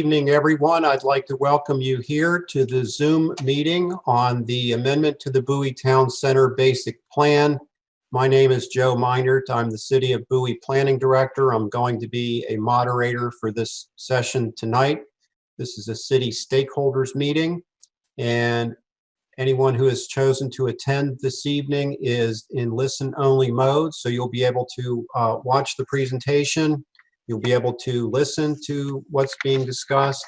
evening, everyone. I'd like to welcome you here to the Zoom meeting on the amendment to the Bowie Town Center Basic Plan. My name is Joe Meinert. I'm the City of Bowie Planning Director. I'm going to be a moderator for this session tonight. This is a city stakeholders meeting, and anyone who has chosen to attend this evening is in listen-only mode, so you'll be able to watch the presentation. You'll be able to listen to what's being discussed,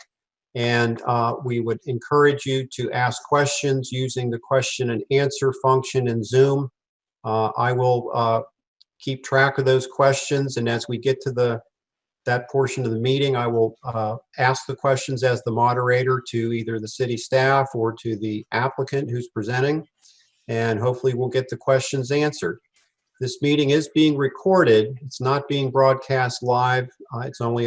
and we would encourage you to ask questions using the question and answer function in Zoom. I will keep track of those questions, and as we get to that portion of the meeting, I will ask the questions as the moderator to either the city staff or to the applicant who's presenting, and hopefully we'll get the questions answered. This meeting is being recorded. It's not being broadcast live. It's only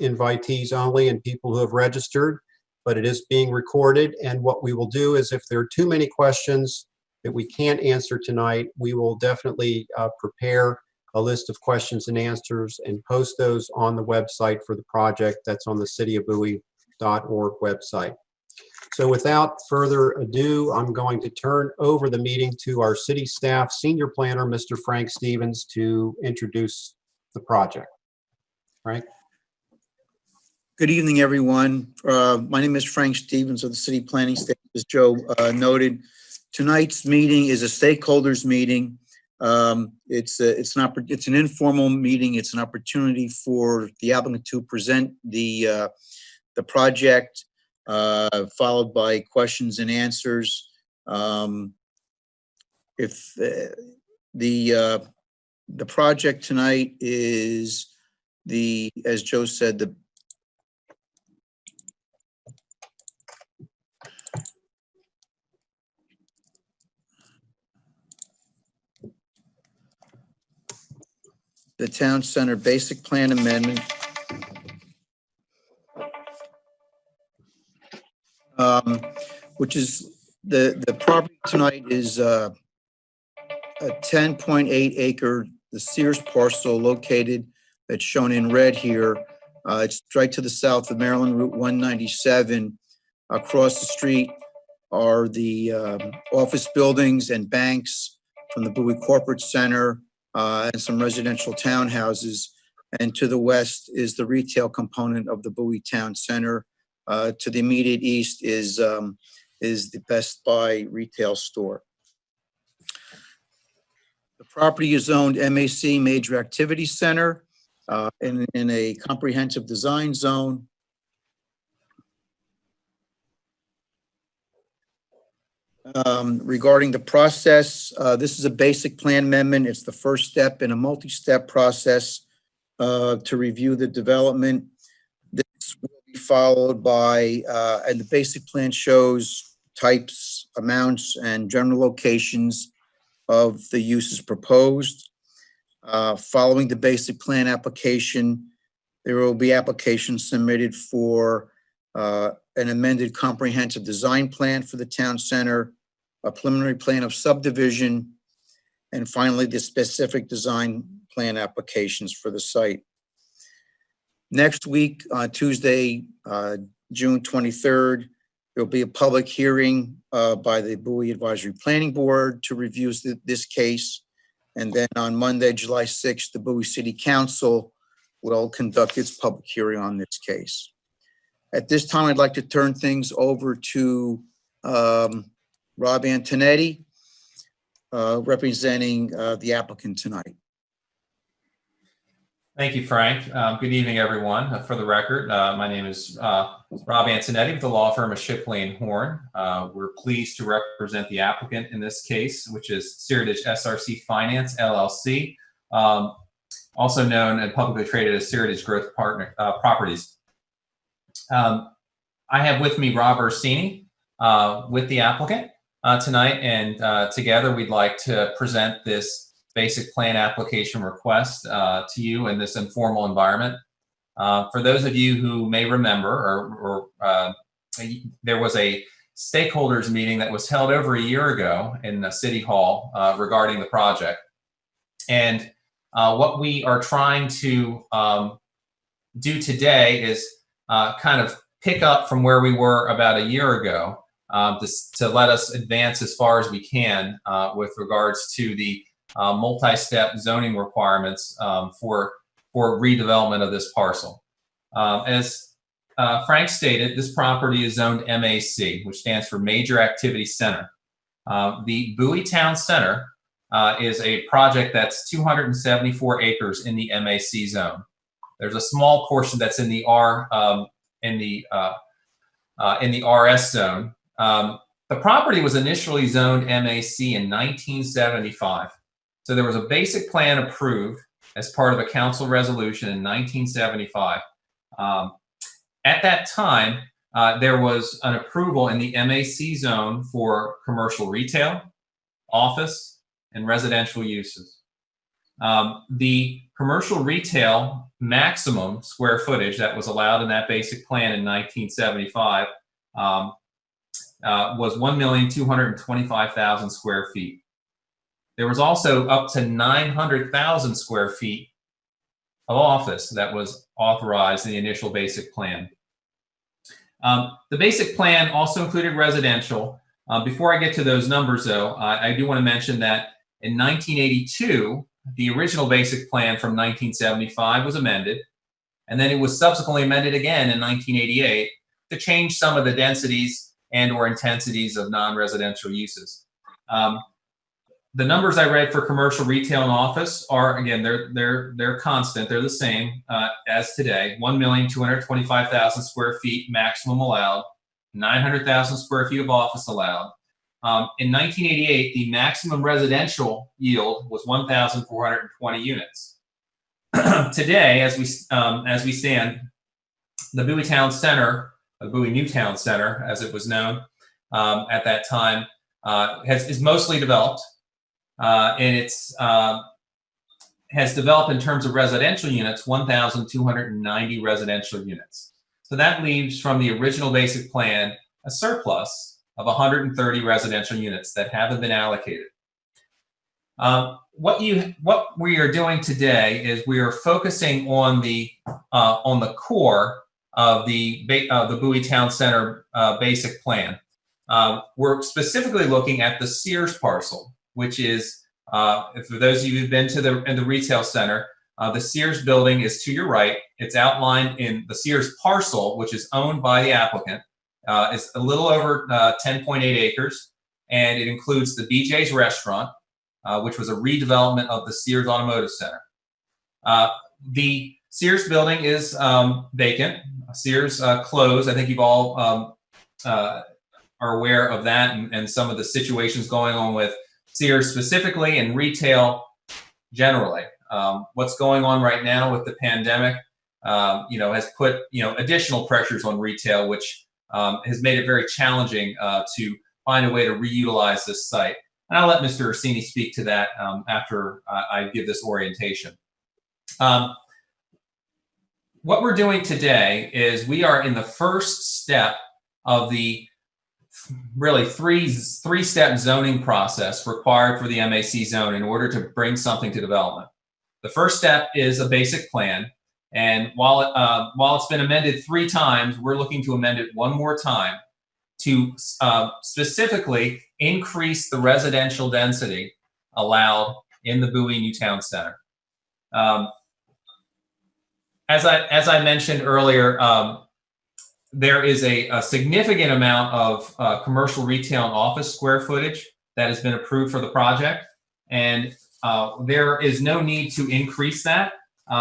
invitees only and people who have registered, but it is being recorded. And what we will do is if there are too many questions that we can't answer tonight, we will definitely prepare a list of questions and answers and post those on the website for the project. That's on the cityofbowie.org website. So without further ado, I'm going to turn over the meeting to our city staff senior planner, Mr. Frank Stevens, to introduce the project. Frank? Good evening, everyone. My name is Frank Stevens of the City Planning Staff, as Joe noted. Tonight's meeting is a stakeholders meeting. It's an informal meeting. It's an opportunity for the applicant to present the project, followed by questions and answers. If the project tonight is as Joe said, the Town Center Basic Plan Amendment. Which is the property tonight is a 10.8 acre, the Sears Parcel located, that's shown in red here. It's right to the south of Maryland Route 197. Across the street are the office buildings and banks from the Bowie Corporate Center and some residential townhouses. And to the west is the retail component of the Bowie Town Center. To the immediate east is the Best Buy retail store. The property is zoned MAC, Major Activity Center, in a comprehensive design zone. Regarding the process, this is a basic plan amendment. It's the first step in a multi-step process to review the development. This will be followed by, and the basic plan shows types, amounts, and general locations of the uses proposed. Following the basic plan application, there will be applications submitted for an amended comprehensive design plan for the town center, a preliminary plan of subdivision, and finally the specific design plan applications for the site. Next week, Tuesday, June 23rd, there will be a public hearing by the Bowie Advisory Planning Board to review this case. And then on Monday, July 6th, the Bowie City Council will conduct its public hearing on this case. At this time, I'd like to turn things over to Rob Antonetti, representing the applicant tonight. Thank you, Frank. Good evening, everyone. For the record, my name is Rob Antonetti with the law firm of Shipley & Horn. We're pleased to represent the applicant in this case, which is Seritage SRC Finance, LLC, also known and publicly traded as Seritage Growth Properties. I have with me Rob Orsini with the applicant tonight, and together we'd like to present this basic plan application request to you in this informal environment. For those of you who may remember, there was a stakeholders meeting that was held over a year ago in the City Hall regarding the project. And what we are trying to do today is kind of pick up from where we were about a year ago, to let us advance as far as we can with regards to the multi-step zoning requirements for redevelopment of this parcel. As Frank stated, this property is zoned MAC, which stands for Major Activity Center. The Bowie Town Center is a project that's 274 acres in the MAC zone. There's a small portion that's in the RS zone. The property was initially zoned MAC in 1975. So there was a basic plan approved as part of a council resolution in 1975. At that time, there was an approval in the MAC zone for commercial retail, office, and residential uses. The commercial retail maximum square footage that was allowed in that basic plan in 1975 was 1,225,000 square feet. There was also up to 900,000 square feet of office that was authorized in the initial basic plan. The basic plan also included residential. Before I get to those numbers, though, I do want to mention that in 1982, the original basic plan from 1975 was amended, and then it was subsequently amended again in 1988 to change some of the densities and/or intensities of non-residential uses. The numbers I read for commercial, retail, and office are, again, they're constant. They're the same as today. 1,225,000 square feet maximum allowed, 900,000 square feet of office allowed. In 1988, the maximum residential yield was 1,420 units. Today, as we stand, the Bowie Town Center, the Bowie New Town Center, as it was known at that time, is mostly developed. And it's has developed in terms of residential units, 1,290 residential units. So that leaves from the original basic plan a surplus of 130 residential units that haven't been allocated. What we are doing today is we are focusing on the core of the Bowie Town Center basic plan. We're specifically looking at the Sears Parcel, which is, for those of you who've been to the retail center, the Sears building is to your right. It's outlined in the Sears Parcel, which is owned by the applicant. It's a little over 10.8 acres, and it includes the BJ's restaurant, which was a redevelopment of the Sears Automotive Center. The Sears building is vacant. Sears closed. I think you've all are aware of that and some of the situations going on with Sears specifically and retail generally. What's going on right now with the pandemic, has put additional pressures on retail, which has made it very challenging to find a way to reutilize this site. And I'll let Mr. Orsini speak to that after I give this orientation. What we're doing today is we are in the first step of the really three-step zoning process required for the MAC zone in order to bring something to development. The first step is a basic plan. And while it's been amended 3 times, we're looking to amend it one more time to specifically increase the residential density allowed in the Bowie New Town Center. As I mentioned earlier, there is a significant amount of commercial, retail, and office square footage that has been approved for the project, and there is no need to increase that.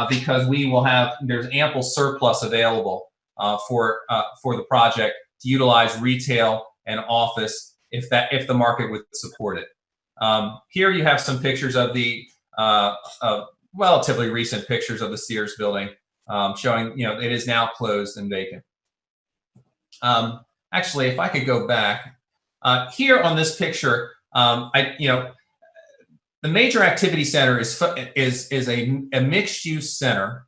Because there's ample surplus available for the project to utilize retail and office if the market would support it. Here you have some pictures of the relatively recent pictures of the Sears building, showing it is now closed and vacant. Actually, if I could go back here on this picture, the Major Activity Center is a mixed-use center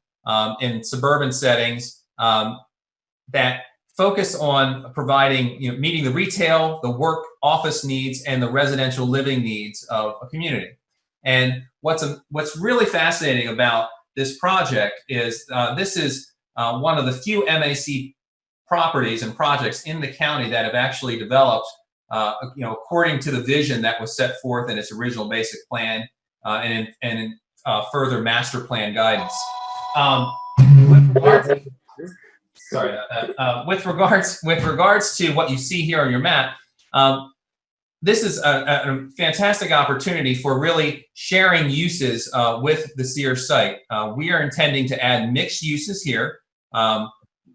in suburban settings that focus on providing, meeting the retail, the work, office needs, and the residential living needs of a community. And what's really fascinating about this project is this is one of the few MAC properties and projects in the county that have actually developed, according to the vision that was set forth in its original basic plan and in further master plan guidance. Sorry about that. With regards to what you see here on your map, this is a fantastic opportunity for really sharing uses with the Sears site. We are intending to add mixed uses here.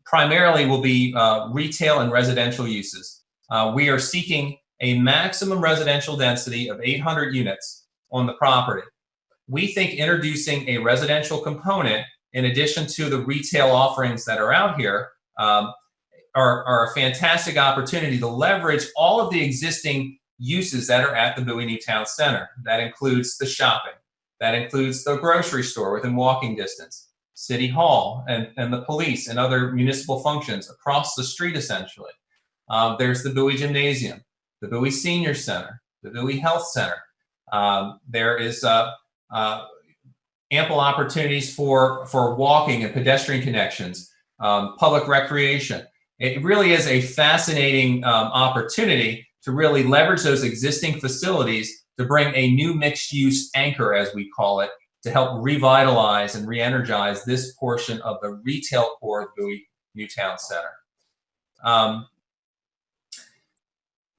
Primarily will be retail and residential uses. We are seeking a maximum residential density of 800 units on the property. We think introducing a residential component in addition to the retail offerings that are out here are a fantastic opportunity to leverage all of the existing uses that are at the Bowie New Town Center. That includes the shopping. That includes the grocery store within walking distance, City Hall and the police and other municipal functions across the street, essentially. There's the Bowie Gymnasium, the Bowie Senior Center, the Bowie Health Center. There is ample opportunities for walking and pedestrian connections, public recreation. It really is a fascinating opportunity to really leverage those existing facilities to bring a new mixed-use anchor, as we call it, to help revitalize and re-energize this portion of the retail core of Bowie New Town Center.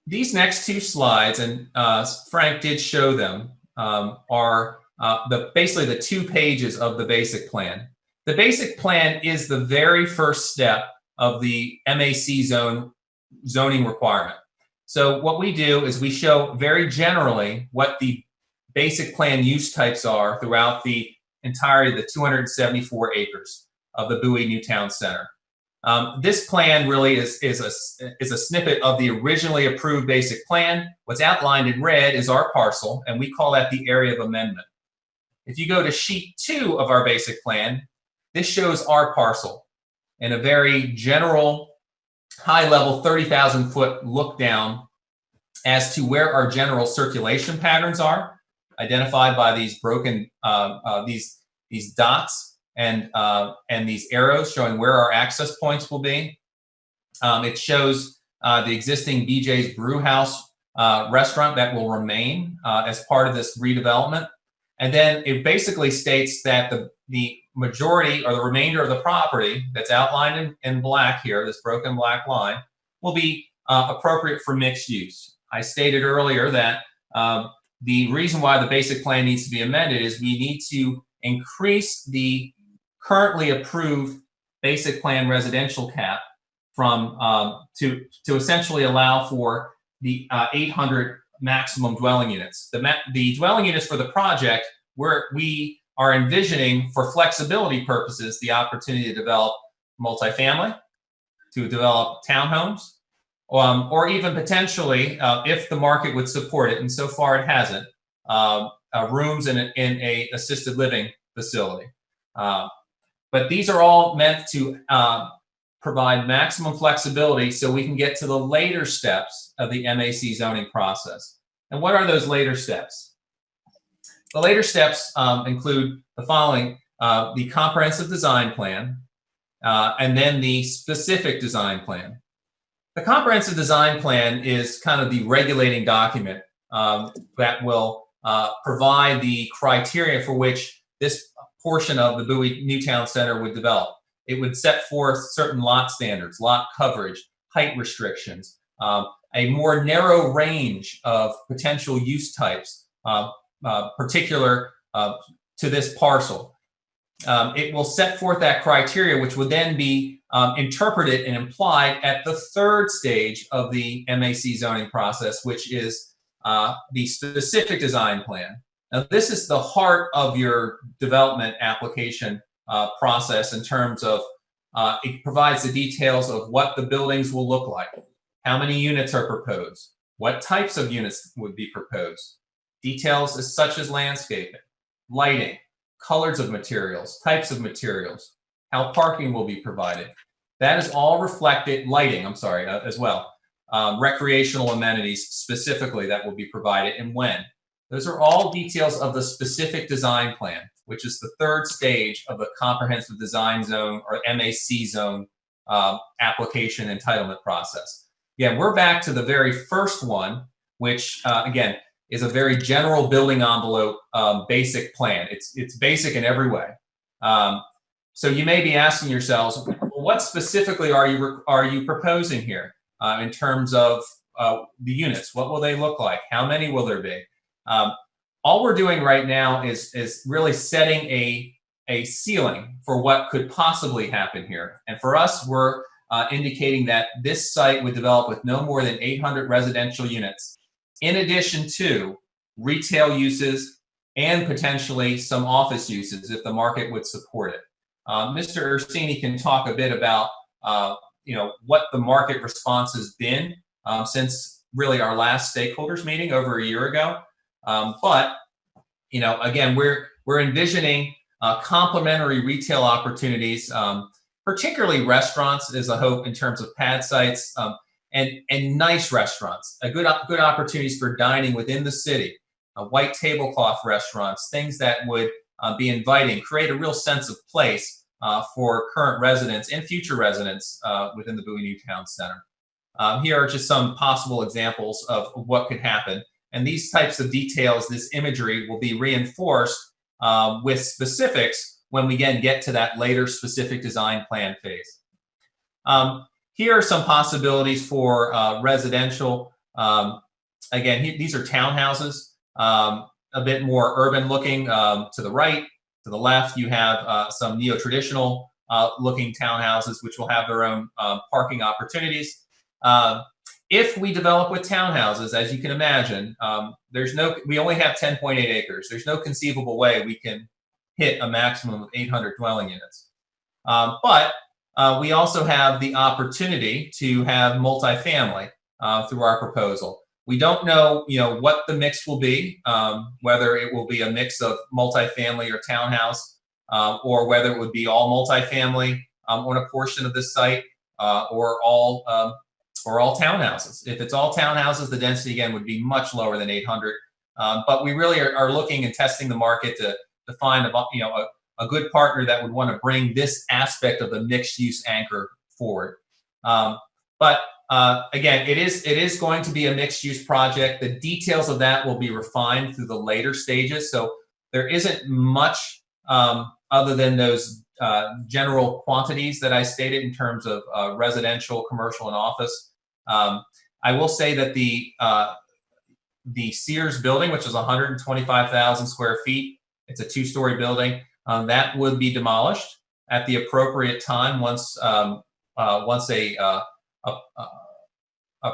These next two slides, and Frank did show them, are basically the 2 pages of the basic plan. The basic plan is the very first step of the MAC zoning requirement. So what we do is we show very generally what the basic plan use types are throughout the entirety of the 274 acres of the Bowie New Town Center. This plan really is a snippet of the originally approved basic plan. What's outlined in red is our parcel, and we call that the area of amendment. If you go to sheet 2 of our basic plan, this shows our parcel in a very general, high-level, 30,000-foot look down as to where our general circulation patterns are, identified by these broken, these dots and these arrows showing where our access points will be. It shows the existing BJ's Brew House restaurant that will remain as part of this redevelopment. And then it basically states that the majority or the remainder of the property that's outlined in black here, this broken black line, will be appropriate for mixed use. I stated earlier that the reason why the basic plan needs to be amended is we need to increase the currently approved basic plan residential cap from to essentially allow for the 800 maximum dwelling units. The dwelling units for the project, where we are envisioning for flexibility purposes the opportunity to develop multifamily, to develop townhomes, or even potentially, if the market would support it, and so far it hasn't, rooms in a assisted living facility. But these are all meant to provide maximum flexibility so we can get to the later steps of the MAC zoning process. And what are those later steps? The later steps include the following: the comprehensive design plan, and then the specific design plan. The comprehensive design plan is kind of the regulating document that will provide the criteria for which this portion of the Bowie New Town Center would develop. It would set forth certain lot standards, lot coverage, height restrictions, a more narrow range of potential use types particular to this parcel. It will set forth that criteria, which would then be interpreted and implied at the third stage of the MAC zoning process, which is the specific design plan. Now, this is the heart of your development application process in terms of it provides the details of what the buildings will look like, how many units are proposed, what types of units would be proposed, details such as landscaping, lighting, colors of materials, types of materials, how parking will be provided. That is all reflected, lighting, I'm sorry, as well. Recreational amenities specifically that will be provided and when. Those are all details of the specific design plan, which is the third stage of the comprehensive design zone or MAC zone application entitlement process. Again, we're back to the very first one, which again is a very general building envelope basic plan. It's basic in every way. So you may be asking yourselves, well, what specifically are you proposing here in terms of the units? What will they look like? How many will there be? All we're doing right now is really setting a ceiling for what could possibly happen here. And for us, we're indicating that this site would develop with no more than 800 residential units, in addition to retail uses and potentially some office uses if the market would support it. Mr. Ursini can talk a bit about what the market response has been since really our last stakeholders meeting over a year ago. But again, we're envisioning complementary retail opportunities, particularly restaurants is a hope in terms of pad sites, and nice restaurants, good opportunities for dining within the city, white tablecloth restaurants, things that would be inviting, create a real sense of place for current residents and future residents within the Bowie New Town Center. Here are just some possible examples of what could happen. And these types of details, this imagery, will be reinforced with specifics when we again get to that later specific design plan phase. Here are some possibilities for residential. Again, these are townhouses, a bit more urban looking. To the right, to the left, you have some neo-traditional looking townhouses, which will have their own parking opportunities. If we develop with townhouses, as you can imagine, we only have 10.8 acres. There's no conceivable way we can hit a maximum of 800 dwelling units. But we also have the opportunity to have multifamily through our proposal. We don't know, what the mix will be, whether it will be a mix of multifamily or townhouse, or whether it would be all multifamily on a portion of this site, or all townhouses. If it's all townhouses, the density again would be much lower than 800. But we really are looking and testing the market to find a good partner that would want to bring this aspect of the mixed use anchor forward. But again, it is going to be a mixed use project. The details of that will be refined through the later stages. So there isn't much other than those general quantities that I stated in terms of residential, commercial, and office. I will say that the Sears building, which is 125,000 square feet, it's a 2-story building, that would be demolished at the appropriate time once a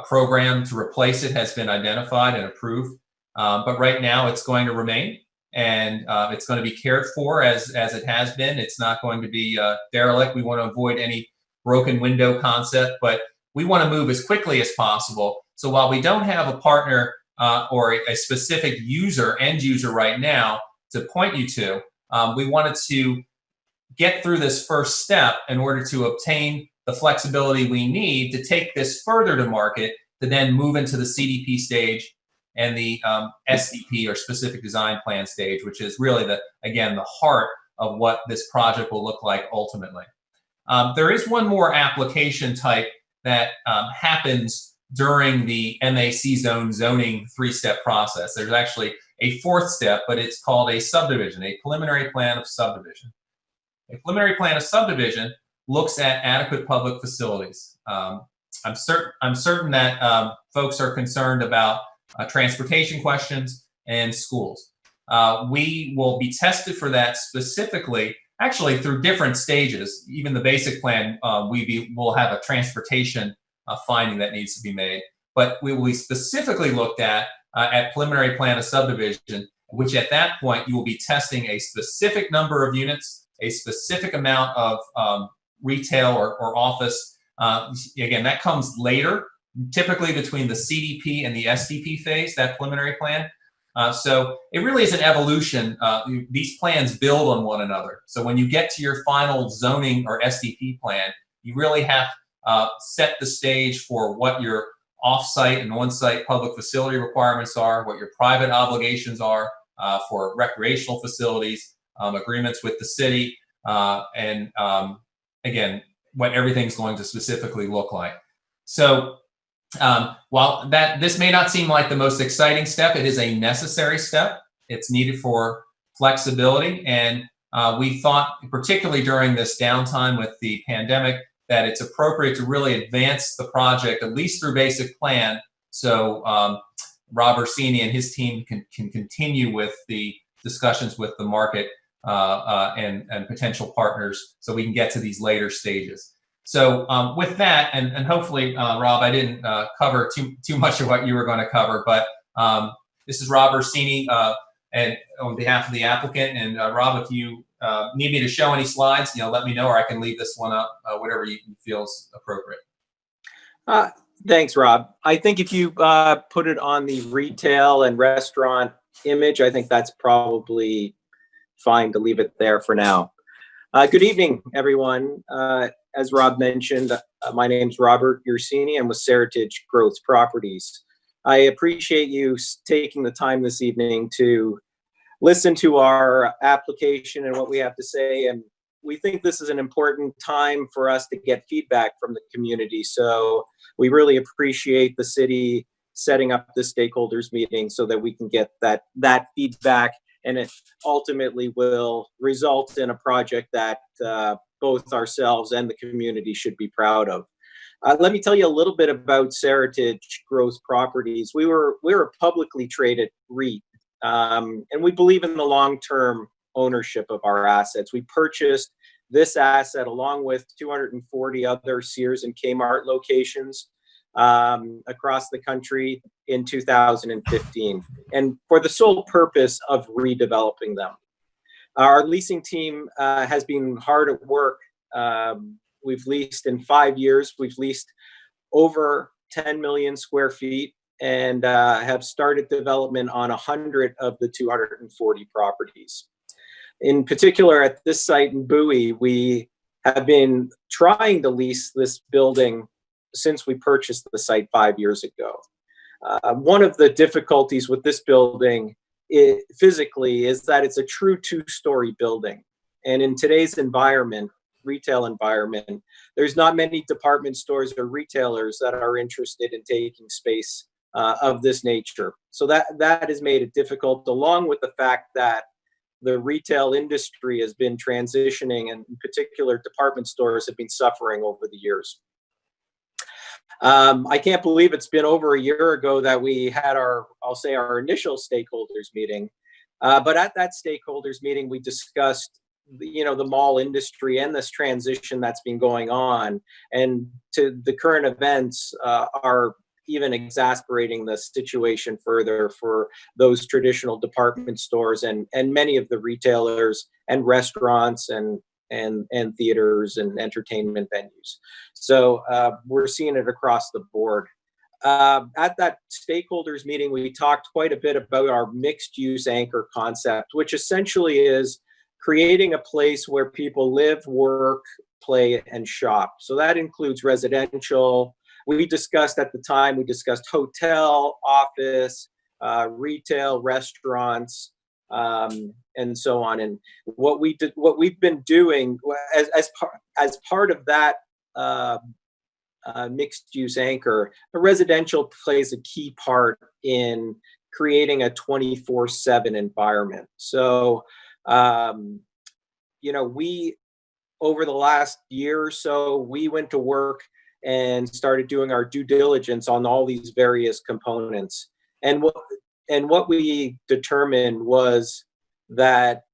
program to replace it has been identified and approved. But right now it's going to remain, and it's going to be cared for as it has been. It's not going to be derelict. We want to avoid any broken window concept, but we want to move as quickly as possible. So while we don't have a partner or a specific end user right now to point you to, we wanted to get through this first step in order to obtain the flexibility we need to take this further to market, to then move into the CDP stage and the SDP, or specific design plan stage, which is really the heart of what this project will look like ultimately. There is one more application type that happens during the MAC zone zoning 3-step process. There's actually a 4th step, but it's called a subdivision, a preliminary plan of subdivision. A preliminary plan of subdivision looks at adequate public facilities. I'm certain that folks are concerned about transportation questions and schools. We will be tested for that specifically, actually through different stages. Even the basic plan, we'll have a transportation finding that needs to be made, but we will be specifically looked at preliminary plan of subdivision, which at that point you will be testing a specific number of units, a specific amount of retail or office. Again, that comes later, typically between the CDP and the SDP phase, that preliminary plan. So it really is an evolution. These plans build on one another. So when you get to your final zoning or SDP plan, you really have set the stage for what your off-site and on-site public facility requirements are, what your private obligations are for recreational facilities, agreements with the city, and again, what everything's going to specifically look like. So while this may not seem like the most exciting step, it is a necessary step. It's needed for flexibility. And we thought, particularly during this downtime with the pandemic, that it's appropriate to really advance the project, at least through basic plan, so Rob Orsini and his team can continue with the discussions with the market and potential partners, so we can get to these later stages. So with that, and hopefully, Rob, I didn't cover too much of what you were going to cover, but this is Rob Orsini and on behalf of the applicant. And Rob, if you need me to show any slides, let me know, or I can leave this one up, whatever you feel is appropriate. Thanks, Rob. I think if you put it on the retail and restaurant image, I think that's probably fine to leave it there for now. Good evening, everyone. As Rob mentioned, my name's Robert Orsini. I'm with Seritage Growth Properties. I appreciate you taking the time this evening to listen to our application and what we have to say. And we think this is an important time for us to get feedback from the community. So we really appreciate the city setting up the stakeholders meeting so that we can get that feedback, and it ultimately will result in a project that both ourselves and the community should be proud of. Let me tell you a little bit about Seritage Growth Properties. We're a publicly traded REIT, and we believe in the long-term ownership of our assets. We purchased this asset along with 240 other Sears and Kmart locations across the country in 2015, and for the sole purpose of redeveloping them. Our leasing team has been hard at work. We've leased in 5 years. We've leased over 10 million square feet and have started development on 100 of the 240 properties. In particular, at this site in Bowie, we have been trying to lease this building since we purchased the site 5 years ago. One of the difficulties with this building physically is that it's a true two-story building. And in today's environment, retail environment, there's not many department stores or retailers that are interested in taking space of this nature. So that has made it difficult, along with the fact that the retail industry has been transitioning, and in particular, department stores have been suffering over the years. I can't believe it's been over a year ago that we had our initial stakeholders meeting. But at that stakeholders meeting, we discussed the mall industry and this transition that's been going on, and to the current events are even exasperating the situation further for those traditional department stores and many of the retailers and restaurants and theaters and entertainment venues. So we're seeing it across the board. At that stakeholders meeting, we talked quite a bit about our mixed use anchor concept, which essentially is creating a place where people live, work, play, and shop. So that includes residential. We discussed hotel, office, retail, restaurants, and so on. And what we've been doing as part of that mixed use anchor, the residential plays a key part in creating a 24/7 environment. So, we, over the last year or so, we went to work and started doing our due diligence on all these various components. And what we determined was that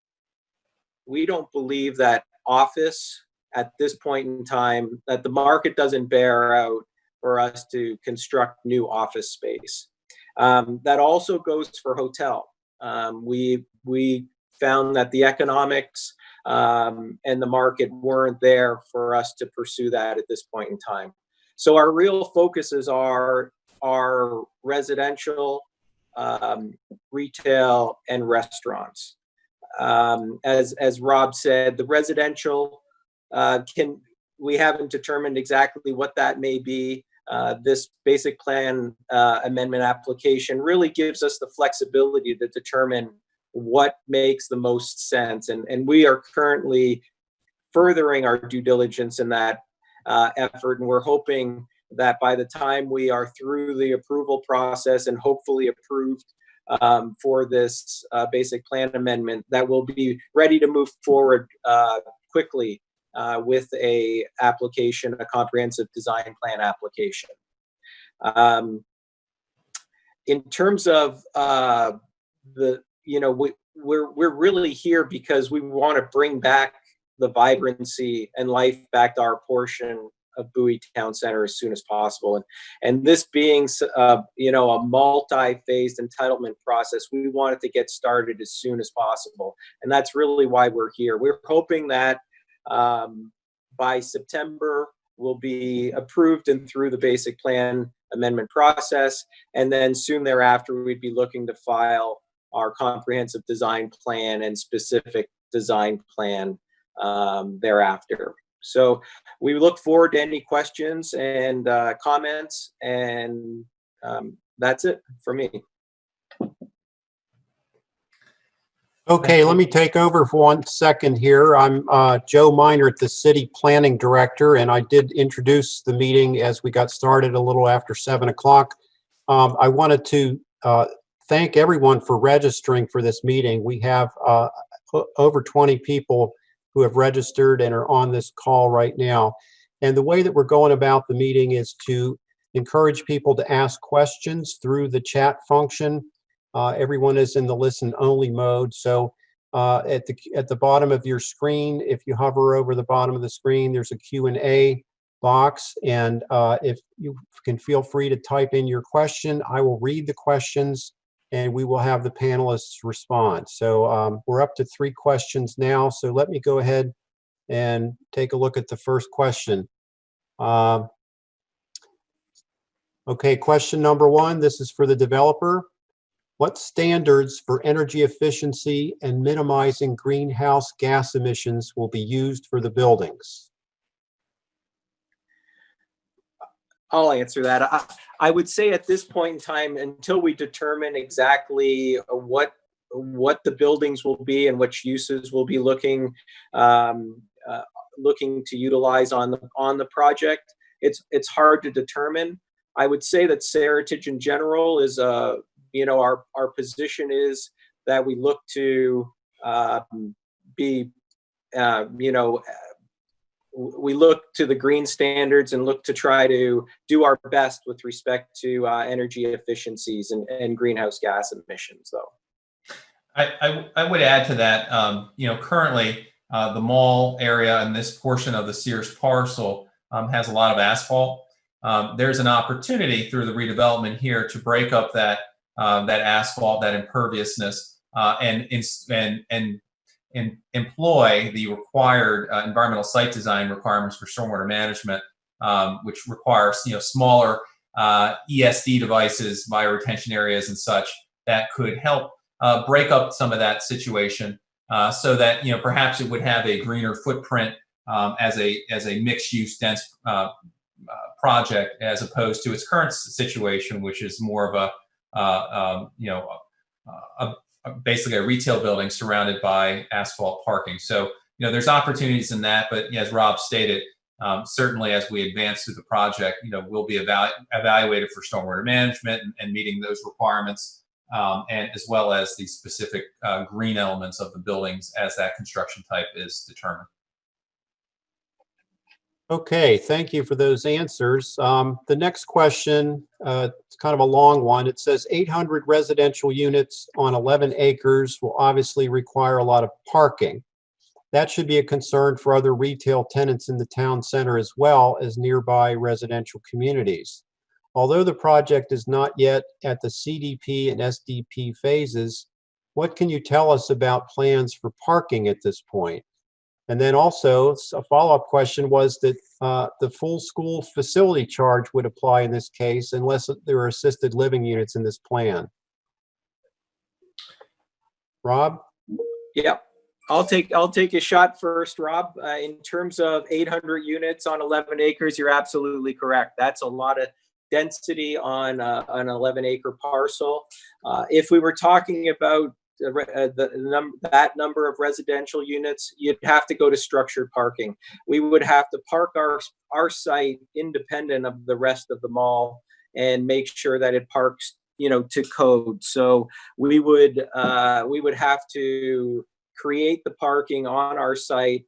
we don't believe that office at this point in time, that the market doesn't bear out for us to construct new office space. That also goes for hotel. We found that the economics and the market weren't there for us to pursue that at this point in time. So our real focuses are residential, retail, and restaurants. As Rob said, the residential we haven't determined exactly what that may be. This basic plan amendment application really gives us the flexibility to determine what makes the most sense. And we are currently furthering our due diligence in that effort, and we're hoping that by the time we are through the approval process and hopefully approved for this basic plan amendment, that we'll be ready to move forward quickly with a comprehensive design plan application. In terms of we're really here because we want to bring back the vibrancy and life back to our portion of Bowie Town Center as soon as possible. And this being, a multi-phased entitlement process, we want it to get started as soon as possible. And that's really why we're here. We're hoping that by September, we'll be approved and through the basic plan amendment process. And then soon thereafter, we'd be looking to file our comprehensive design plan and specific design plan thereafter. So we look forward to any questions and comments, and that's it for me. Okay, let me take over for 1 second here. I'm Joe Minert, the City Planning Director, and I did introduce the meeting as we got started a little after 7 o'clock. I wanted to thank everyone for registering for this meeting. We have over 20 people who have registered and are on this call right now. And the way that we're going about the meeting is to encourage people to ask questions through the chat function. Everyone is in the listen-only mode. So at the bottom of your screen, if you hover over the bottom of the screen, there's a Q&A box. And if you can feel free to type in your question, I will read the questions and we will have the panelists respond. So we're up to 3 questions now. So let me go ahead and take a look at the first question. Okay, question number 1, this is for the developer. What standards for energy efficiency and minimizing greenhouse gas emissions will be used for the buildings? I'll answer that. I would say at this point in time, until we determine exactly what the buildings will be and which uses we'll be looking to utilize on the project, it's hard to determine. I would say that Seritage in general is our position is that we look to we look to the green standards and look to try to do our best with respect to energy efficiencies and greenhouse gas emissions, though. I would add to that, currently the mall area and this portion of the Sears Parcel has a lot of asphalt. There's an opportunity through the redevelopment here to break up that asphalt, that imperviousness, and employ the required environmental site design requirements for stormwater management, which requires smaller ESD devices, bioretention areas, and such that could help break up some of that situation, so that perhaps it would have a greener footprint as a mixed-use dense project, as opposed to its current situation, which is more of basically a retail building surrounded by asphalt parking. So, there's opportunities in that, but as Rob stated, certainly as we advance through the project, we'll be evaluated for stormwater management and meeting those requirements, and as well as the specific green elements of the buildings as that construction type is determined. Okay, thank you for those answers. The next question, it's kind of a long one. It says 800 residential units on 11 acres will obviously require a lot of parking. That should be a concern for other retail tenants in the town center as well as nearby residential communities. Although the project is not yet at the CDP and SDP phases, what can you tell us about plans for parking at this point? And then also, a follow-up question was that the full school facility charge would apply in this case unless there are assisted living units in this plan. Rob? Yeah, I'll take a shot first, Rob. In terms of 800 units on 11 acres, you're absolutely correct. That's a lot of density on an 11-acre parcel. If we were talking about that number of residential units, you'd have to go to structured parking. We would have to park our site independent of the rest of the mall and make sure that it parks, to code. So we would have to create the parking on our site.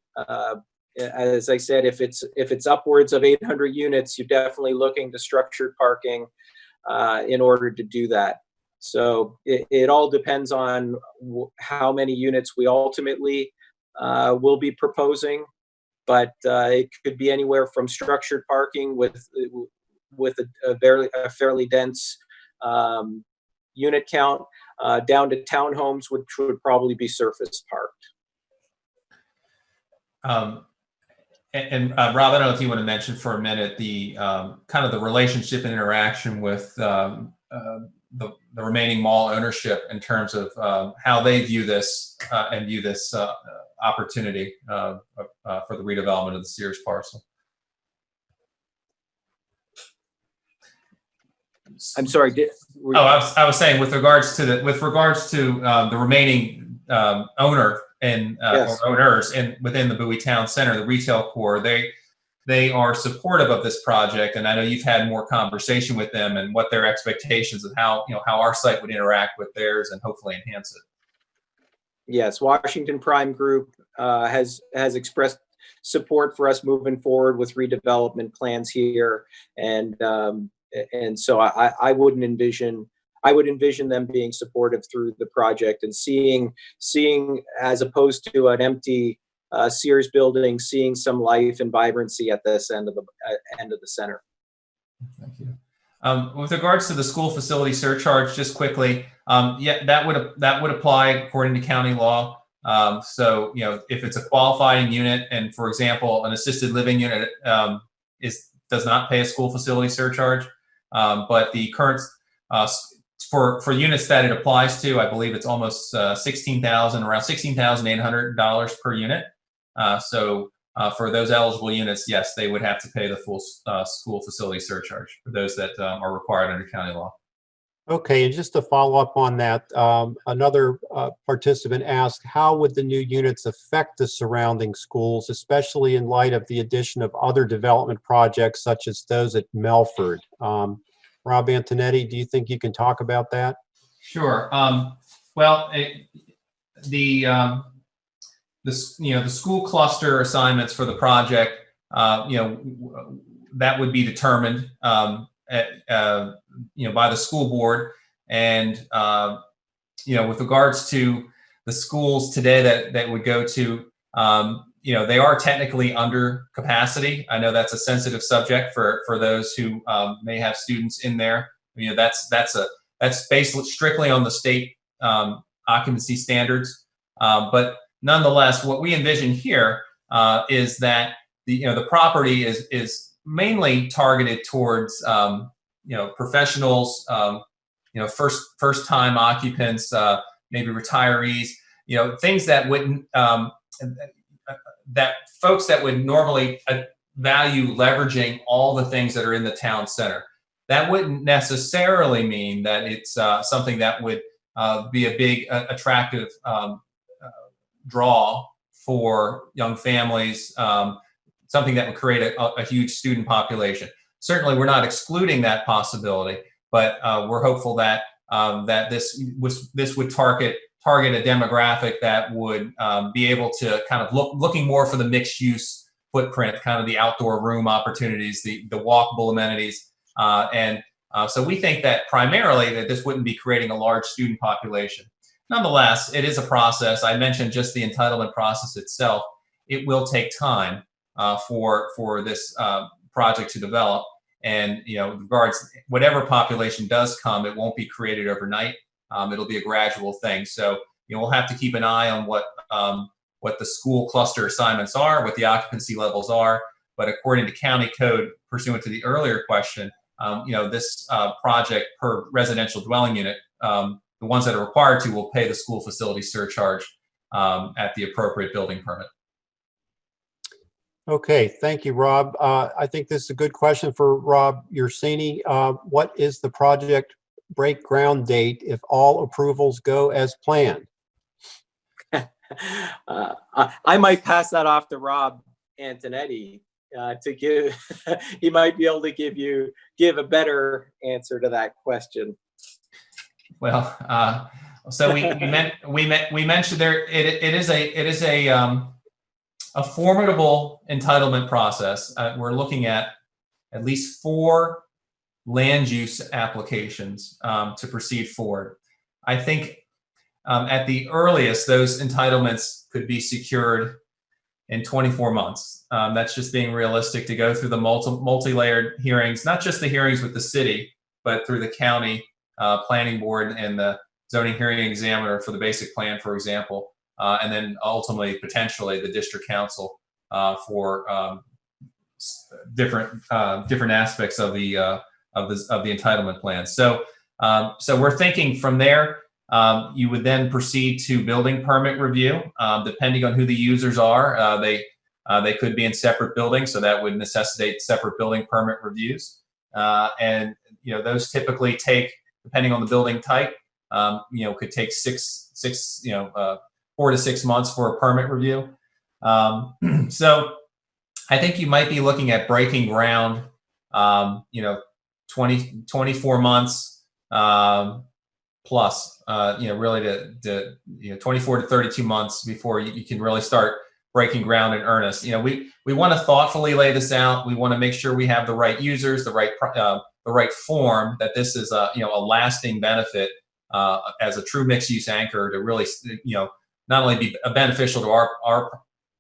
As I said, if it's upwards of 800 units, you're definitely looking to structured parking in order to do that. So it all depends on how many units we ultimately will be proposing, but it could be anywhere from structured parking with a fairly dense unit count down to townhomes, which would probably be surface parked. Rob, I don't know if you want to mention for a minute the kind of the relationship and interaction with the remaining mall ownership in terms of how they view this and view this opportunity for the redevelopment of the Sears parcel. I'm sorry. I was saying with regards to the remaining owner and Yes. or owners within the Bowie Town Center, the retail core, they are supportive of this project, and I know you've had more conversation with them and what their expectations of how our site would interact with theirs and hopefully enhance it. Yes, Washington Prime Group has expressed support for us moving forward with redevelopment plans here, and so I would envision them being supportive through the project and seeing as opposed to an empty Sears building, seeing some life and vibrancy at this end of the center. Thank you. With regards to the school facility surcharge, just quickly, yeah, that would apply according to county law. So if it's a qualifying unit, and for example, an assisted living unit does not pay a school facility surcharge, but the current for units that it applies to, I believe it's almost around $16,800 per unit. So for those eligible units, yes, they would have to pay the full school facility surcharge for those that are required under county law. Okay, and just to follow up on that, another participant asked, how would the new units affect the surrounding schools, especially in light of the addition of other development projects such as those at Melford? Rob Antonetti, do you think you can talk about that? Sure. Well, the school cluster assignments for the project, that would be determined by the school board, and with regards to the schools today that would go to, they are technically under capacity. I know that's a sensitive subject for those who may have students in there. That's based strictly on the state occupancy standards, but nonetheless, what we envision here is that the property is mainly targeted towards professionals, first time occupants, maybe retirees, things that wouldn't that folks that would normally value leveraging all the things that are in the town center. That wouldn't necessarily mean that it's something that would be a big attractive draw for young families, something that would create a huge student population. Certainly, we're not excluding that possibility, but we're hopeful that this would target a demographic that would be able to kind of looking more for the mixed use footprint, kind of the outdoor room opportunities, the walkable amenities, and so we think that primarily that this wouldn't be creating a large student population. Nonetheless, it is a process. I mentioned just the entitlement process itself. It will take time for this project to develop, and regards whatever population does come, it won't be created overnight. It'll be a gradual thing. So we'll have to keep an eye on what the school cluster assignments are, what the occupancy levels are. But according to county code, pursuant to the earlier question, this project per residential dwelling unit, the ones that are required to will pay the school facility surcharge at the appropriate building permit. Okay, thank you, Rob. I think this is a good question for Rob Ursini. What is the project break ground date if all approvals go as planned? I might pass that off to Rob Antonetti to give. He might be able to give a better answer to that question. Well, so we mentioned there it is a formidable entitlement process. We're looking at least 4 land use applications to proceed forward. I think at the earliest, those entitlements could be secured in 24 months. That's just being realistic to go through the multi-layered hearings, not just the hearings with the city, but through the county planning board and the zoning hearing examiner for the basic plan, for example, and then ultimately, potentially, the district council for different aspects of the entitlement plan. So we're thinking from there. You would then proceed to building permit review, depending on who the users are. They could be in separate buildings, so that would necessitate separate building permit reviews. And those typically take, depending on the building type, could take 4 to 6 months for a permit review. So I think you might be looking at breaking ground, 24 months plus, really to 24 to 32 months before you can really start breaking ground in earnest. We want to thoughtfully lay this out. We want to make sure we have the right users, the right form, that this is a lasting benefit as a true mixed use anchor to really, not only be beneficial to our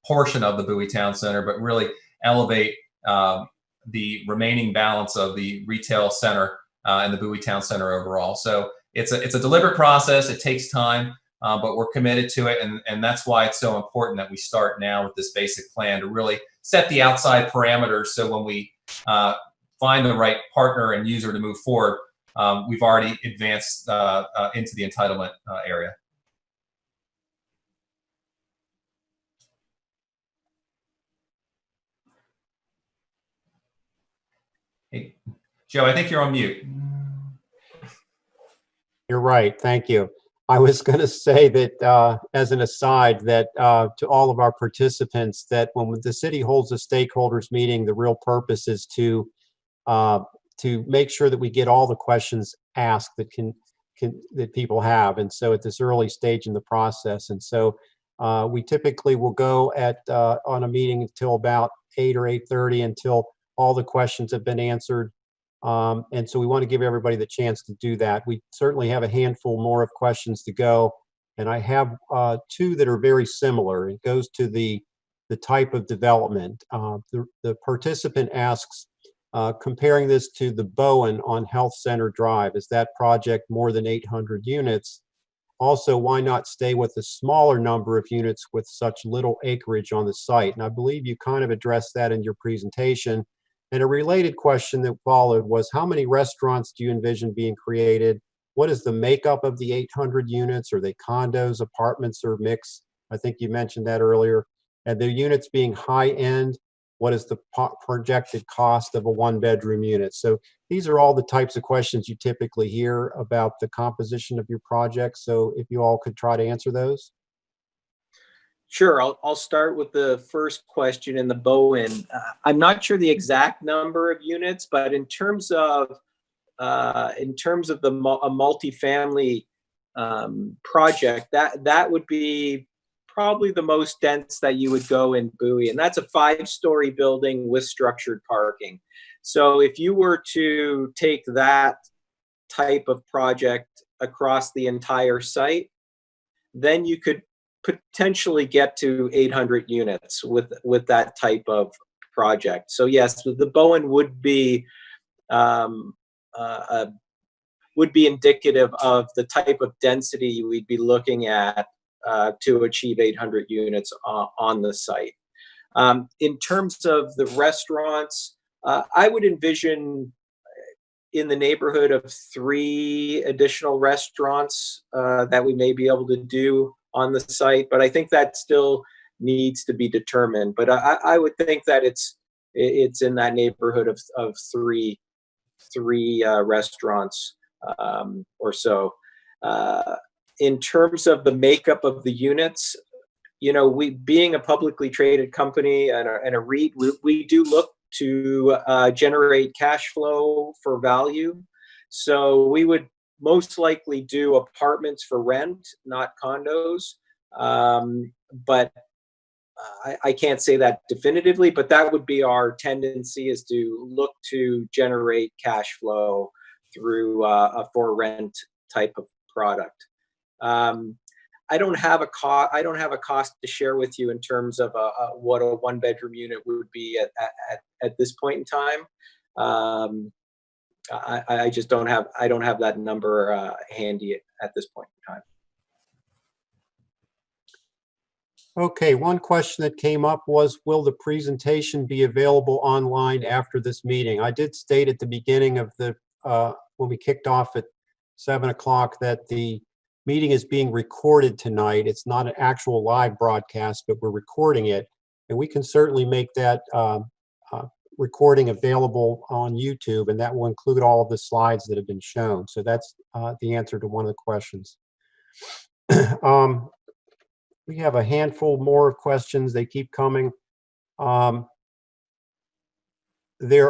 portion of the Bowie Town Center, but really elevate the remaining balance of the retail center and the Bowie Town Center overall. So it's a deliberate process. It takes time, but we're committed to it, and that's why it's so important that we start now with this basic plan to really set the outside parameters. So when we find the right partner and user to move forward, we've already advanced into the entitlement area. Hey, Joe, I think you're on mute. You're right. Thank you. I was going to say that as an aside, that to all of our participants, that when the city holds a stakeholders meeting, the real purpose is to make sure that we get all the questions asked that that people have. And so at this early stage in the process, and so we typically will go on a meeting until about 8 or 8:30 until all the questions have been answered. And so we want to give everybody the chance to do that. We certainly have a handful more of questions to go. And I have 2 that are very similar. It goes to the type of development. The participant asks, comparing this to the Bowen on Health Center Drive, is that project more than 800 units? Also, why not stay with a smaller number of units with such little acreage on the site? And I believe you kind of addressed that in your presentation. And a related question that followed was, how many restaurants do you envision being created? What is the makeup of the 800 units? Are they condos, apartments, or mix? I think you mentioned that earlier. And the units being high-end, what is the projected cost of a 1-bedroom unit? So these are all the types of questions you typically hear about the composition of your project. So if you all could try to answer those. Sure, I'll start with the first question in the Bowen. I'm not sure the exact number of units, but in terms of a multifamily project, that would be probably the most dense that you would go in Bowie, and that's a 5-story building with structured parking. So if you were to take that type of project across the entire site, then you could potentially get to 800 units with that type of project. So yes, the Bowen would be indicative of the type of density we'd be looking at to achieve 800 units on the site. In terms of the restaurants, I would envision in the neighborhood of 3 additional restaurants that we may be able to do on the site, but I think that still needs to be determined. But I would think that it's in that neighborhood of three restaurants or so. In terms of the makeup of the units, we, being a publicly traded company and a REIT, we do look to generate cash flow for value. So we would most likely do apartments for rent, not condos. But I can't say that definitively, but that would be our tendency, is to look to generate cash flow through a for rent type of product. I don't have a cost to share with you in terms of what a 1-bedroom unit would be at this point in time. I just don't have that number handy at this point in time. Okay, one question that came up was, will the presentation be available online after this meeting? I did state at the beginning of the, when we kicked off at 7 o'clock, that the meeting is being recorded tonight. It's not an actual live broadcast, but we're recording it. And we can certainly make that recording available on YouTube, and that will include all of the slides that have been shown. So that's the answer to one of the questions. We have a handful more of questions. They keep coming. There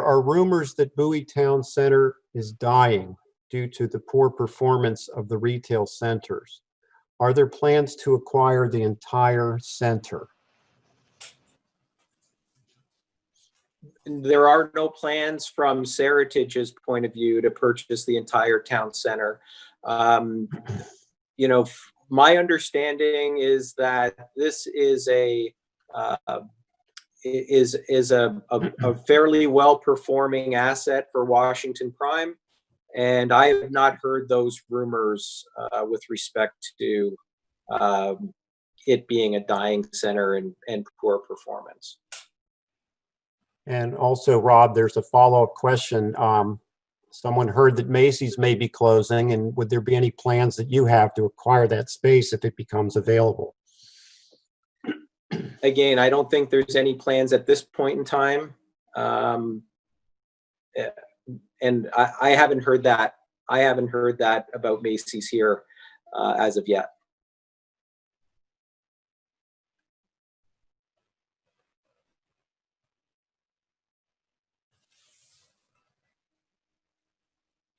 are rumors that Bowie Town Center is dying due to the poor performance of the retail centers. Are there plans to acquire the entire center? There are no plans from Seritage's point of view to purchase the entire town center. My understanding is that this is a fairly well-performing asset for Washington Prime, and I have not heard those rumors with respect to it being a dying center and poor performance. And also, Rob, there's a follow-up question. Someone heard that Macy's may be closing, and would there be any plans that you have to acquire that space if it becomes available? Again, I don't think there's any plans at this point in time. And I haven't heard that. I haven't heard that about Macy's here as of yet.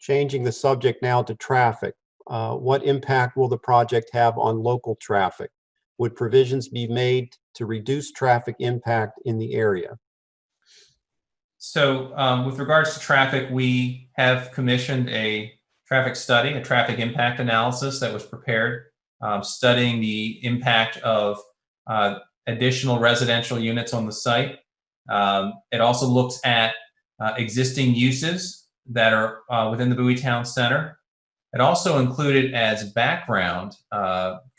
Changing the subject now to traffic. What impact will the project have on local traffic? Would provisions be made to reduce traffic impact in the area? So with regards to traffic, we have commissioned a traffic study, a traffic impact analysis that was prepared, studying the impact of additional residential units on the site. It also looks at existing uses that are within the Bowie Town Center. It also included as background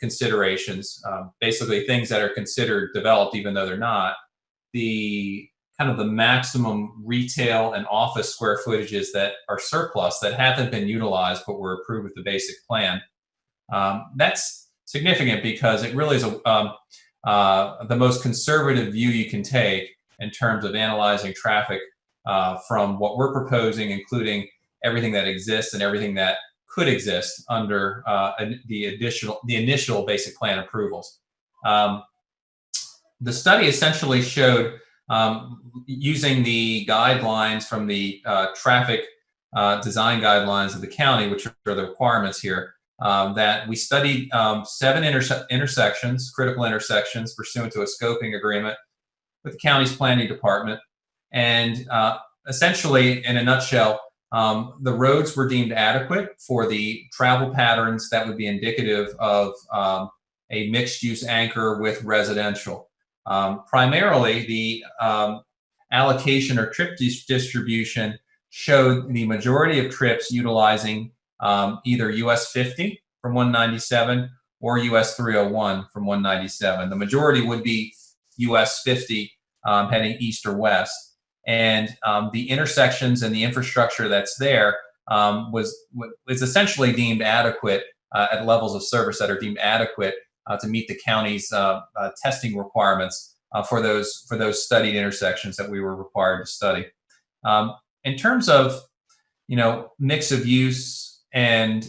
considerations, basically things that are considered developed even though they're not, the kind of the maximum retail and office square footages that are surplus that haven't been utilized but were approved with the basic plan. That's significant because it really is the most conservative view you can take in terms of analyzing traffic from what we're proposing, including everything that exists and everything that could exist under the initial basic plan approvals. The study essentially showed, using the guidelines from the traffic design guidelines of the county, which are the requirements here, that we studied 7 intersections, critical intersections, pursuant to a scoping agreement with the county's planning department. And essentially, in a nutshell, the roads were deemed adequate for the travel patterns that would be indicative of a mixed-use anchor with residential. Primarily, the allocation or trip distribution showed the majority of trips utilizing either US 50 from 197 or US 301 from 197. The majority would be US 50 heading east or west. And the intersections and the infrastructure that's there is essentially deemed adequate at levels of service that are deemed adequate to meet the county's testing requirements for those studied intersections that we were required to study. In terms of mix of use and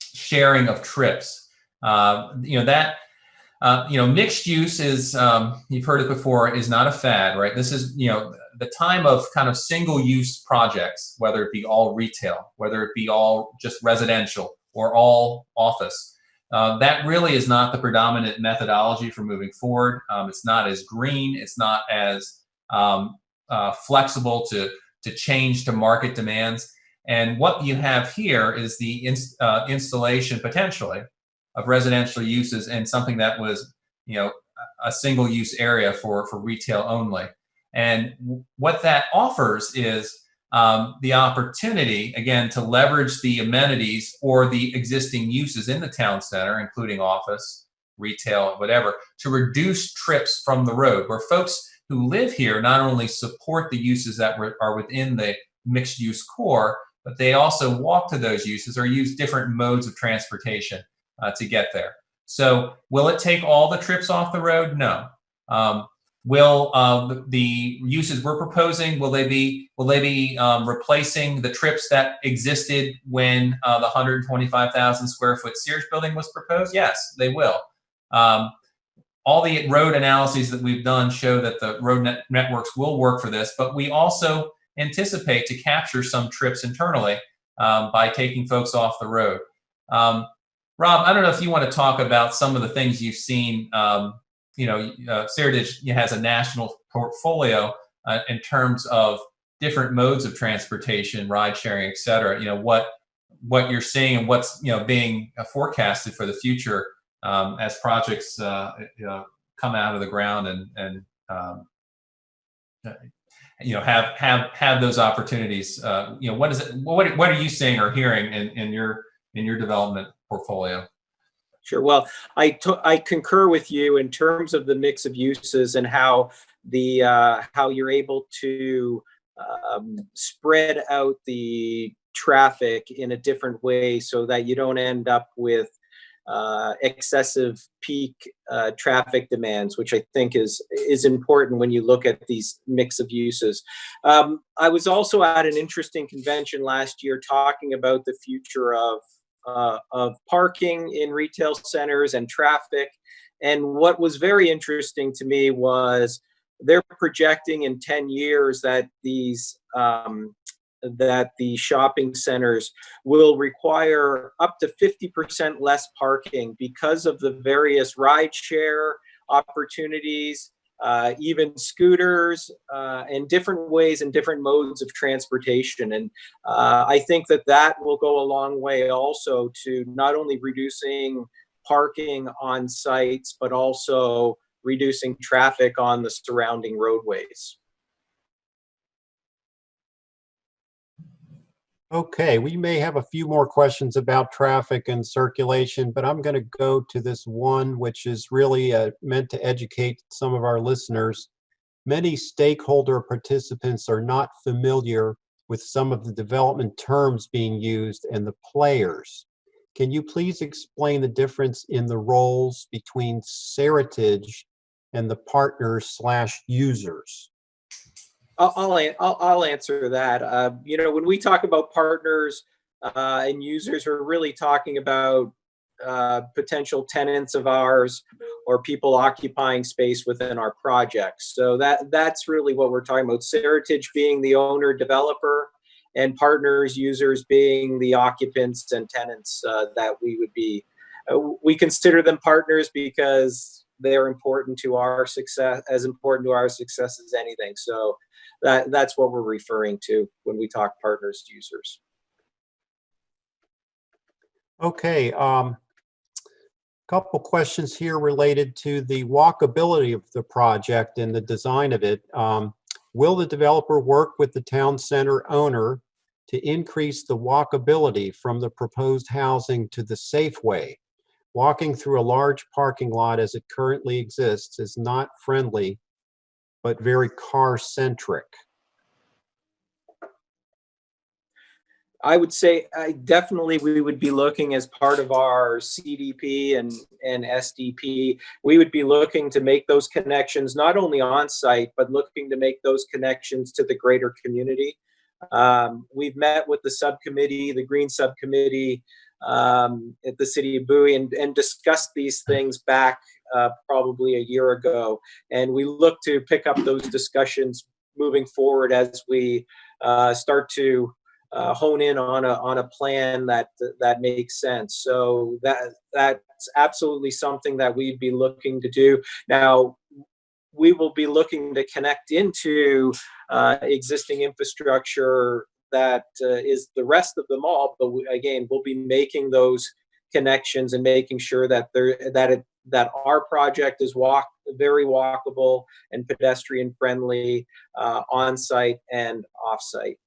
sharing of trips, that Mixed use is, you've heard it before, is not a fad, right? This is, the time of kind of single use projects, whether it be all retail, whether it be all just residential or all office. That really is not the predominant methodology for moving forward. It's not as green. It's not as flexible to change to market demands. And what you have here is the installation potentially of residential uses in something that was, a single use area for retail only. And what that offers is the opportunity, again, to leverage the amenities or the existing uses in the town center, including office, retail, whatever, to reduce trips from the road, where folks who live here not only support the uses that are within the mixed use core, but they also walk to those uses or use different modes of transportation to get there. So will it take all the trips off the road? No. Will the uses we're proposing, will they be replacing the trips that existed when the 125,000 square foot Sears building was proposed? Yes, they will. All the road analyses that we've done show that the road networks will work for this, but we also anticipate to capture some trips internally by taking folks off the road. Rob, I don't know if you want to talk about some of the things you've seen. Seritage has a national portfolio in terms of different modes of transportation, ride sharing, et cetera. What you're seeing and what's being forecasted for the future as projects come out of the ground and have those opportunities. What are you seeing or hearing in your development portfolio? Sure. Well, I concur with you in terms of the mix of uses and how you're able to spread out the traffic in a different way so that you don't end up with excessive peak traffic demands, which I think is important when you look at these mix of uses. I was also at an interesting convention last year talking about the future of parking in retail centers and traffic. And what was very interesting to me was they're projecting in 10 years that that the shopping centers will require up to 50% less parking because of the various ride share opportunities, even scooters, and different ways and different modes of transportation. And I think that will go a long way also to not only reducing parking on sites, but also reducing traffic on the surrounding roadways. Okay, we may have a few more questions about traffic and circulation, but I'm going to go to this one, which is really meant to educate some of our listeners. Many stakeholder participants are not familiar with some of the development terms being used and the players. Can you please explain the difference in the roles between Seritage and the partners/users? I'll answer that. When we talk about partners and users, we're really talking about potential tenants of ours or people occupying space within our projects. So that's really what we're talking about. Seritage being the owner developer, and partners, users being the occupants and tenants that we would be. We consider them partners because they're important to our success, as important to our success as anything. So that's what we're referring to when we talk partners to users. Okay, couple questions here related to the walkability of the project and the design of it. Will the developer work with the town center owner to increase the walkability from the proposed housing to the Safeway? Walking through a large parking lot as it currently exists is not friendly, but very car-centric. I would say definitely we would be looking as part of our CDP and SDP, we would be looking to make those connections not only on site, but looking to make those connections to the greater community. We've met with the subcommittee, the Green Subcommittee at the City of Bowie and discussed these things back probably a year ago. And we look to pick up those discussions moving forward as we start to hone in on a plan that makes sense. So that's absolutely something that we'd be looking to do. Now, we will be looking to connect into existing infrastructure that is the rest of the mall, but again, we'll be making those connections and making sure that that our project is very walkable and pedestrian friendly, on site and off site.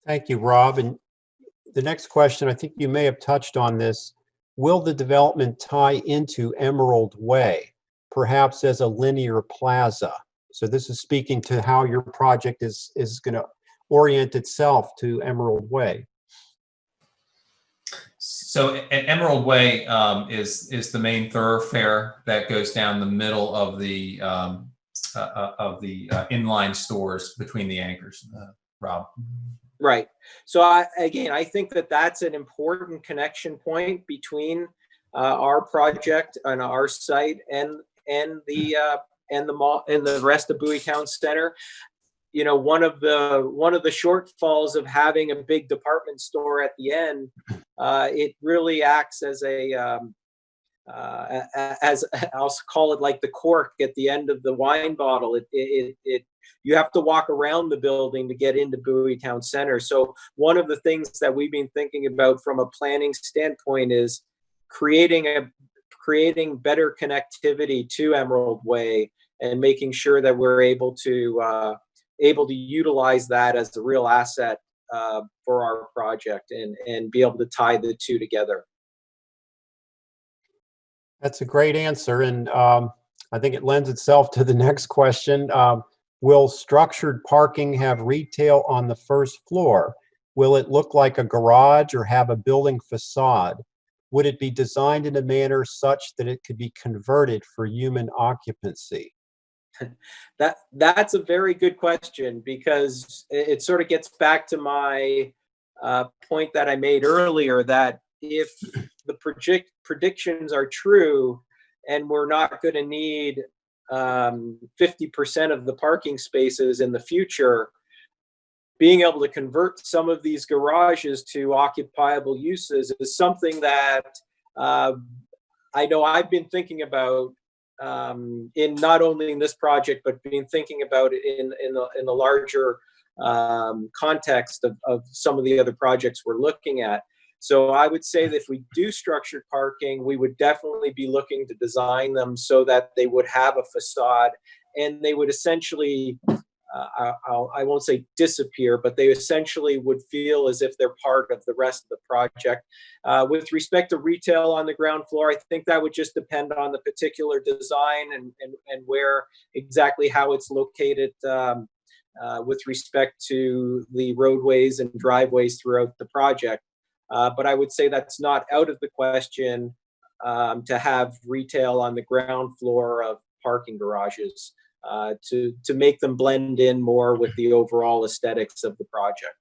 Thank you, Rob. And the next question, I think you may have touched on this. Will the development tie into Emerald Way, perhaps as a linear plaza? So this is speaking to how your project is going to orient itself to Emerald Way. So Emerald Way is the main thoroughfare that goes down the middle of the inline stores between the anchors, Rob. Right. So I think that that's an important connection point between our project and our site and the mall and the rest of Bowie Town Center. You know, one of the shortfalls of having a big department store at the end, it really acts as as I'll call it like the cork at the end of the wine bottle. You have to walk around the building to get into Bowie Town Center. So one of the things that we've been thinking about from a planning standpoint is creating better connectivity to Emerald Way and making sure that we're able to utilize that as a real asset for our project and be able to tie the two together. That's a great answer. And I think it lends itself to the next question. Will structured parking have retail on the first floor? Will it look like a garage or have a building facade? Would it be designed in a manner such that it could be converted for human occupancy? That's a very good question, because it sort of gets back to my point that I made earlier, that if the predictions are true and we're not going to need 50% of the parking spaces in the future, being able to convert some of these garages to occupiable uses is something that I know I've been thinking about in not only in this project, but been thinking about it in the larger context of some of the other projects we're looking at. So I would say that if we do structured parking, we would definitely be looking to design them so that they would have a facade, and they would essentially, I won't say disappear, but they essentially would feel as if they're part of the rest of the project. With respect to retail on the ground floor, I think that would just depend on the particular design and where exactly how it's located with respect to the roadways and driveways throughout the project. But I would say that's not out of the question to have retail on the ground floor of parking garages to make them blend in more with the overall aesthetics of the project.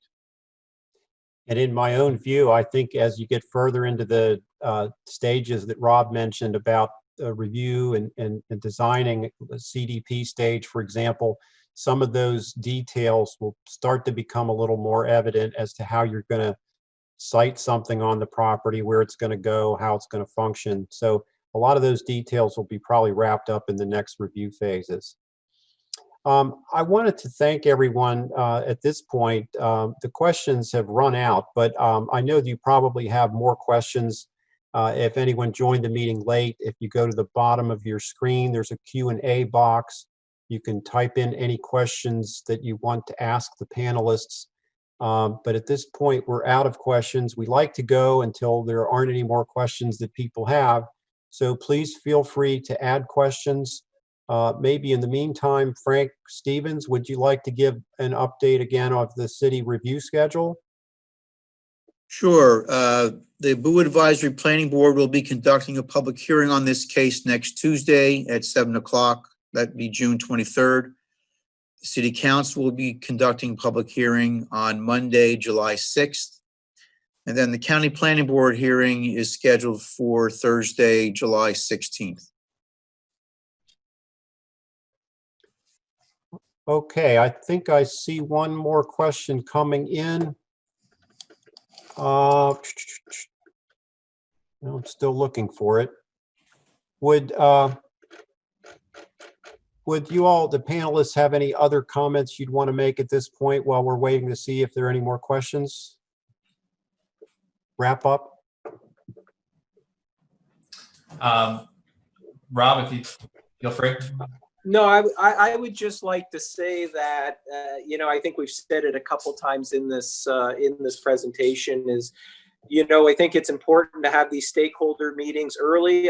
And in my own view, I think as you get further into the stages that Rob mentioned about review and designing the CDP stage, for example, some of those details will start to become a little more evident as to how you're going to site something on the property, where it's going to go, how it's going to function. So a lot of those details will be probably wrapped up in the next review phases. I wanted to thank everyone at this point. The questions have run out, but I know that you probably have more questions. If anyone joined the meeting late, if you go to the bottom of your screen, there's a Q&A box. You can type in any questions that you want to ask the panelists. But at this point, we're out of questions. We like to go until there aren't any more questions that people have. So please feel free to add questions. Maybe in the meantime, Frank Stevens, would you like to give an update again of the city review schedule? Sure. The Bowie Advisory Planning Board will be conducting a public hearing on this case next Tuesday at 7 o'clock. That'd be June 23rd. The City Council will be conducting a public hearing on Monday, July 6th. And then the county planning board hearing is scheduled for Thursday, July 16th. Okay, I think I see one more question coming in. No, I'm still looking for it. Would you all, the panelists, have any other comments you'd want to make at this point while we're waiting to see if there are any more questions? Wrap up? Rob, if you feel free. No, I would just like to say that, I think we've said it a couple times in this presentation is, I think it's important to have these stakeholder meetings early.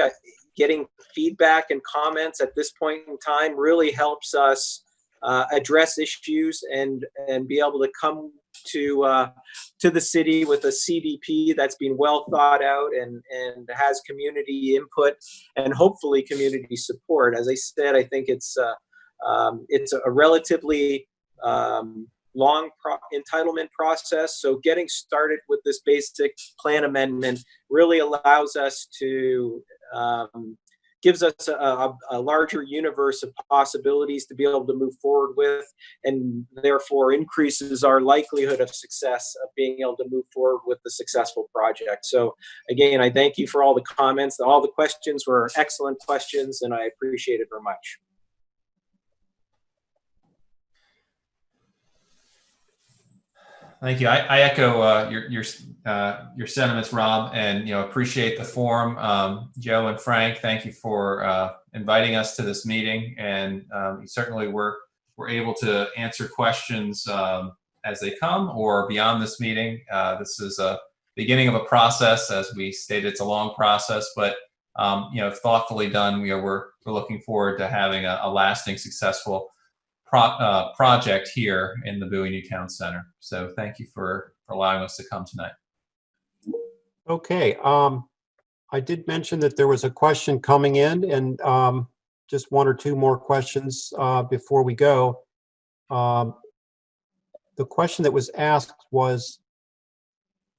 Getting feedback and comments at this point in time really helps us address issues and be able to come to the city with a CDP that's been well thought out and has community input and hopefully community support. As I said, I think it's a relatively long entitlement process. So getting started with this basic plan amendment really allows us to gives us a larger universe of possibilities to be able to move forward with, and therefore increases our likelihood of success of being able to move forward with the successful project. So again, I thank you for all the comments. All the questions were excellent questions, and I appreciate it very much. Thank you. I echo your sentiments, Rob, and appreciate the forum. Joe and Frank, thank you for inviting us to this meeting, and certainly we're able to answer questions as they come or beyond this meeting. This is a beginning of a process, as we stated. It's a long process, but if thoughtfully done, we're looking forward to having a lasting, successful project here in the Bowie Newtown Center. So thank you for allowing us to come tonight. Okay, I did mention that there was a question coming in, and just one or two more questions before we go. The question that was asked was,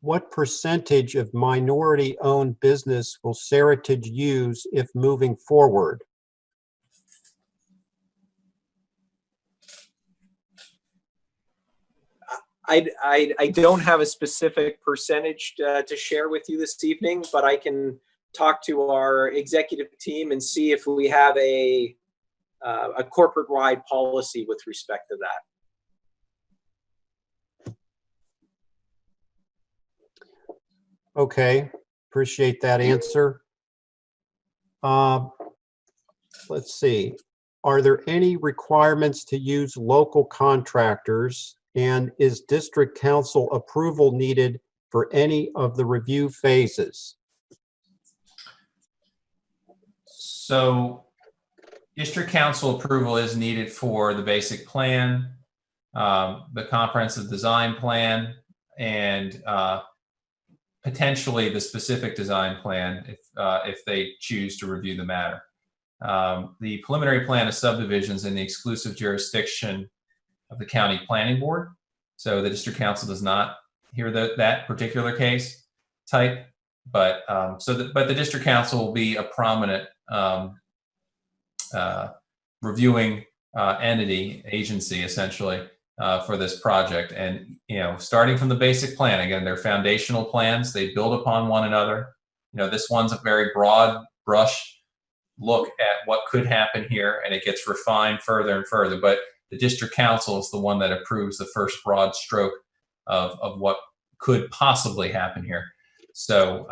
what percentage of minority-owned business will Seritage use if moving forward? I don't have a specific percentage to share with you this evening, but I can talk to our executive team and see if we have a corporate-wide policy with respect to that. Okay, appreciate that answer. Let's see. Are there any requirements to use local contractors? And is district council approval needed for any of the review phases? So district council approval is needed for the basic plan, the comprehensive design plan, and potentially the specific design plan if they choose to review the matter. The preliminary plan of subdivisions in the exclusive jurisdiction of the county planning board. So the district council does not hear that particular case type, but the district council will be a prominent reviewing agency essentially for this project. And starting from the basic plan, again, they're foundational plans. They build upon one another. This one's a very broad brush look at what could happen here, and it gets refined further and further. But the district council is the one that approves the first broad stroke of what could possibly happen here. So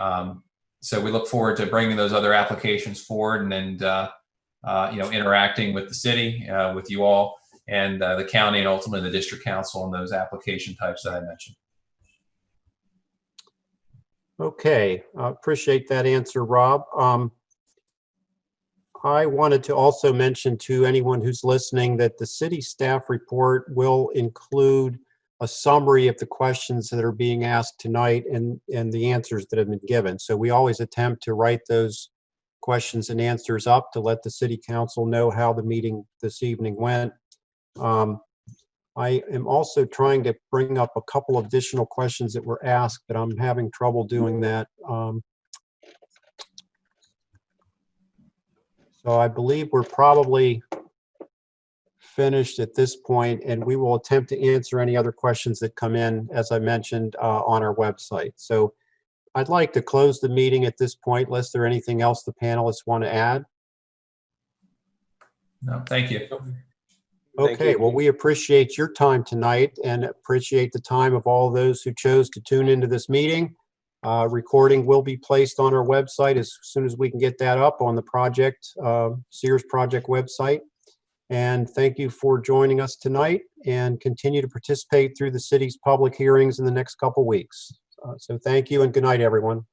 we look forward to bringing those other applications forward and interacting with the city, with you all, and the county, and ultimately the district council on those application types that I mentioned. Okay, I appreciate that answer, Rob. I wanted to also mention to anyone who's listening that the city staff report will include a summary of the questions that are being asked tonight and the answers that have been given. So we always attempt to write those questions and answers up to let the city council know how the meeting this evening went. I am also trying to bring up a couple of additional questions that were asked, but I'm having trouble doing that. So I believe we're probably finished at this point, and we will attempt to answer any other questions that come in, as I mentioned, on our website. So I'd like to close the meeting at this point, unless there anything else the panelists want to add. No, thank you. Thank Okay, you. well, we appreciate your time tonight and appreciate the time of all those who chose to tune into this meeting. Recording will be placed on our website as soon as we can get that up on the project, Sears Project website. And thank you for joining us tonight, and continue to participate through the city's public hearings in the next couple weeks. So thank you and good night, everyone.